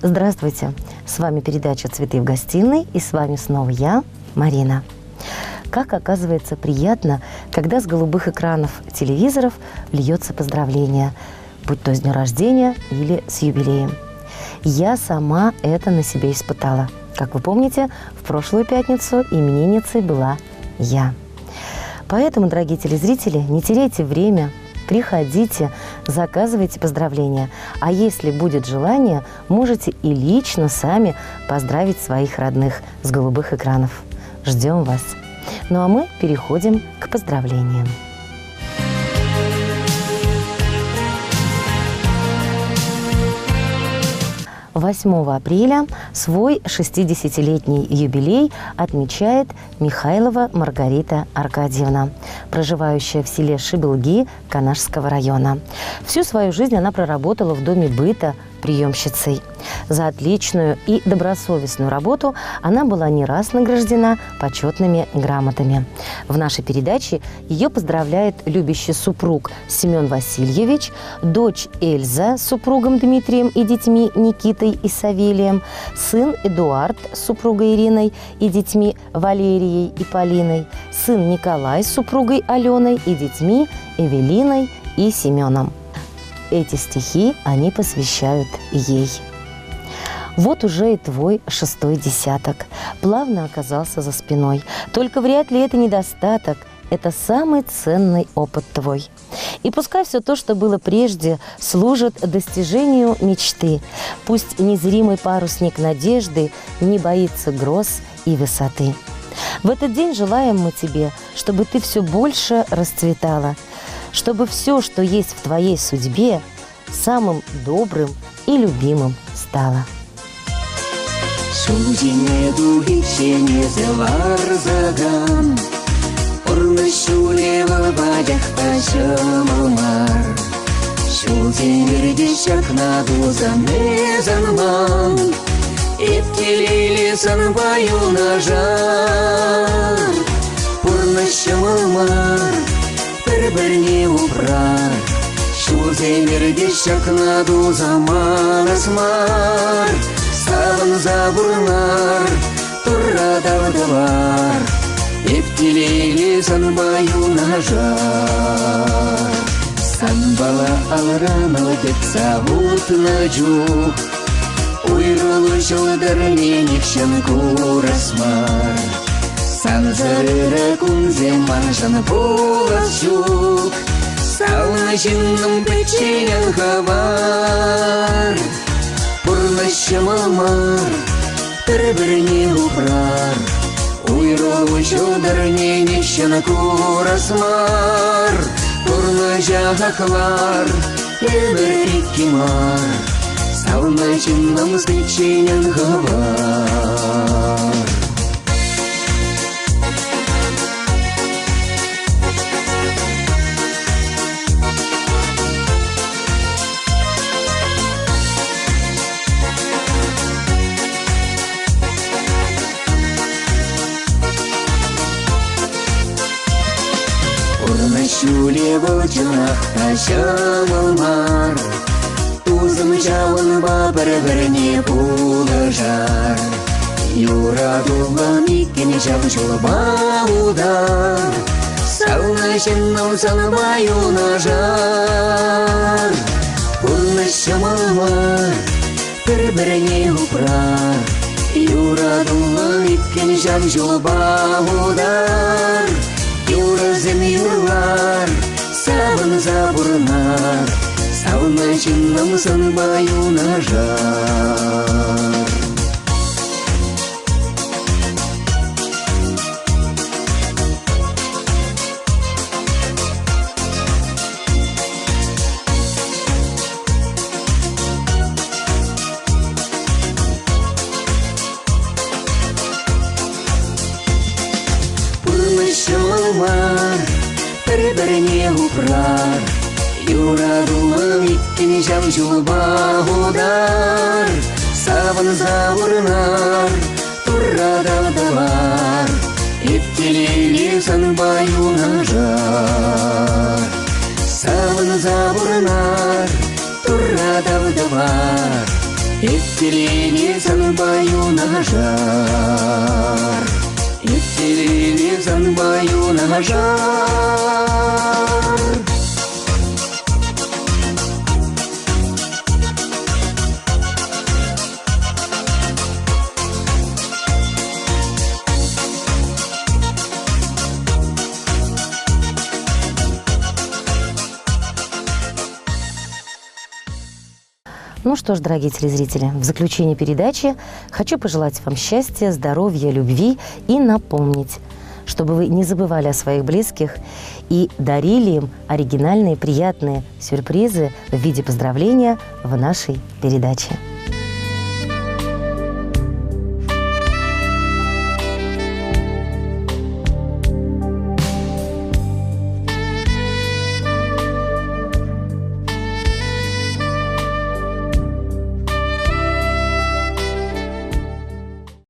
Здравствуйте! С вами передача «Цветы в гостиной» и с вами снова я, Марина. Как оказывается приятно, когда с голубых экранов телевизоров льется поздравление, будь то с днем рождения или с юбилеем. Я сама это на себе испытала. Как вы помните, в прошлую пятницу именинницей была я. Поэтому, дорогие телезрители, не теряйте время, приходите, заказывайте поздравления. А если будет желание, можете и лично сами поздравить своих родных с голубых экранов. Ждем вас. Ну а мы переходим к поздравлениям. 8 апреля свой 60-летний юбилей отмечает Михайлова Маргарита Аркадьевна, проживающая в селе Шибилги Канашского района. Всю свою жизнь она проработала в доме быта приемщицей. За отличную и добросовестную работу она была не раз награждена почетными грамотами. В нашей передаче ее поздравляет любящий супруг Семен Васильевич, дочь Эльза с супругом Дмитрием и детьми Никитой и Савелием, сын Эдуард с супругой Ириной и детьми Валерией и Полиной, сын Николай с супругой Аленой и детьми Эвелиной и Семеном. Эти стихи они посвящают ей. Вот уже и твой 6-й десяток плавно оказался за спиной. Только вряд ли это недостаток, это самый ценный опыт твой. И пускай все то, что было прежде, служит достижению мечты. Пусть незримый парусник надежды не боится гроз и высоты. В этот день желаем мы тебе, чтобы ты все больше расцветала, чтобы все, что есть в твоей судьбе, самым добрым и любимым стало. Шудинеду иченезелар заган, Урнышулева бадях ташамалмар, Шудинердешак надузан мезанман, Иптелили санбаю нажар, Урнышамалмар, Перберни упрар, Шудинердешак надузаман асмар, Саван забурнар, туррадавдавар, Иптелили санбаю нажар. Санбала алранал детсавут наджух, Уйрулу шулдарленик шанку расмар, Санзарыра кунземан шанпуласчук, Сауначинным печенен хавар, Пурнащамалмар, Переберни упрар, Уйрову шударни нищанаку расмар, Пурнажахаклар, Эберикимар, Сауначинным печенен хавар. Урнащуле волчинах тащамалмар, Тузым жауын бабыр-бірне пулажар, Юрадулан иккен жавшул баудар, Сауначынным санбаю нажар. Урнащамалмар, бір-бірне упрар, Юрадулан иккен жавшул баудар, Юразым юрлар, сабын забурнар, Сауначынным санбаю нажар. Шамалмар, Переберни упрар, Юрадулан иккен жавшул баудар, Саван заурнар, туррадавдавар, Иптелили санбаю нажар. Саван заурнар, туррадавдавар, Еттелили занбаю нажар, еттелили занбаю нажар. Ну что ж, дорогие телезрители, в заключение передачи хочу пожелать вам счастья, здоровья, любви и напомнить, чтобы вы не забывали о своих близких и дарили им оригинальные, приятные сюрпризы в виде поздравления в нашей передаче.